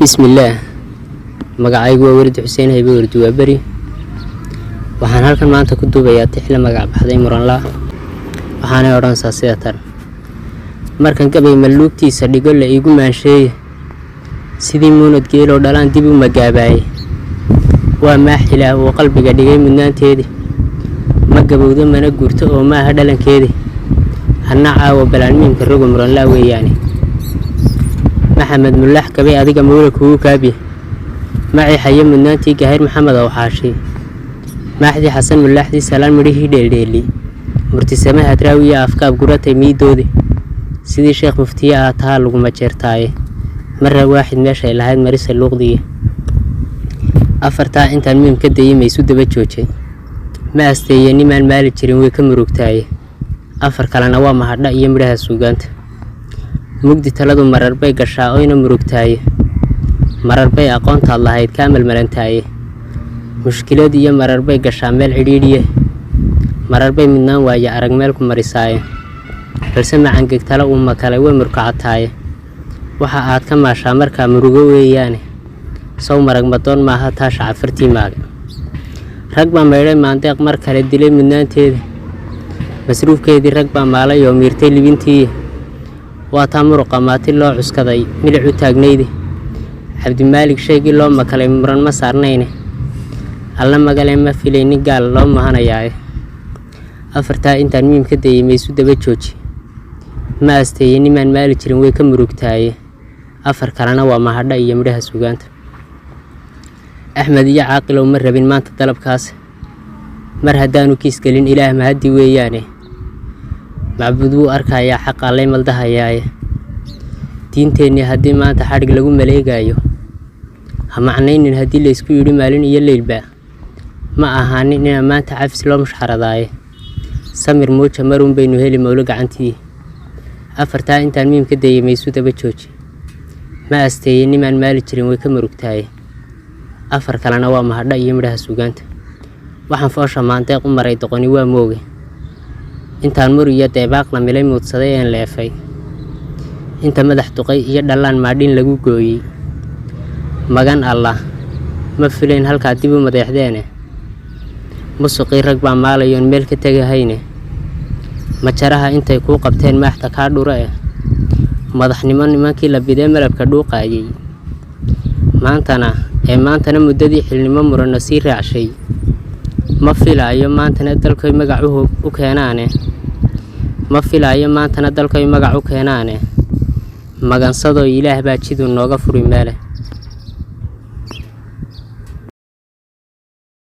بسم الله magacaygu waa Walid Xuseen Haybe Wardi waa bari waxaan halkan maanta ku duubayaa tixla magac baxday Muranla waxaana oranaysaa sida tan markan gabay maluugtiisa dhigo la igu maansheey sidii muunad geelo dhalaan dib u magaabay waa maaxila oo qalbiga dhigay mudnaanteedii ma gabowdo mana guurto oo ma aha dhalankeedii anna caawa balaalmiinka rogo Muranla weeyaani maxamed mulax kabay adiga mawla kugu kaabi معي حي من نانتي قهير محمد أو حاشي معدي حسن ملاحدي سلام مريه ديلي مرتسمة هتراوية أفكار قرة ميدودي سيدي شيخ مفتية أتها لغو مجرتاي مرة واحد ماشي إلى هاد مريس اللغضية أفرتا انت المهم كده يميسود بجوشي ما استياني ما المال تشرين ويكم روكتاي أفر كالنا واما هرنا يمرها السوقانت مقدي تلادو مرر باي قشاقوين مروكتاي marar bay aqoonta lahayd kaamil marantaay mushkilad iyo marar bay gashaa meel xiriiriye marar bay midnaan waaya arag meel ku marisaay balse macaan gagtala uma kale way murkacataay waxa aad ka maashaa marka murugo weeyaan soo marag madoon maaha taasha cafartii maaga rag baa meelay maandeeq mar kale dilay midnaanteeda masruufkeedii rag baa maalay oo miirtay libintii waa taa muruqa maati loo cuskaday milic u taagneydii عبد المالك شيء لو ما كلام مرن ما صارنينه الله ما قال ما في لين قال لو ما هنا جاي أفرتا أنت مين كده يميسود بتشوجي ما استيني من مالك ترين ويكم روكتاي أفر كرنا وما هذا يمرها سوقانت أحمد يا عاقل ومر بين ما تطلب كاس مر هدانو كيس قالين إله ما هدي وياني معبدو أركا يا حق الله ملدها ياي diinteeni hadii maanta xarig lagu maleegayo hamacnaynin hadii la isku yiri maalin iyo leelba ma ahaanin in maanta cafis loo mushxaradaay samir muuja marun baynu heli mawlo gacantii afarta intaan miim ka deeyay suuda bajooji ma asteeyay man maali jirin way ka murugtaay afar kalena waa mahadha iyo midhaha suugaanta waxaan foosha maanta u maray doqoni waa mooge intaan muriyo deebaaq la milay muudsaday aan leefay inta madax duqay iyo dhalaan maadhin lagu gooyay magan Allah ma filayn halka dib u madaxdeena musuqi rag baa maalayoon meel ka tagayne ma jaraha intay ku qabteen maaxta ka dhura madaxnimo nimankii la biday malabka dhuuqayay maantana muddadii xilnimo murano sii raacshay ma filaayo maantana dalkay magac u keenaane magansado ilaah baa jiduu nooga furi meele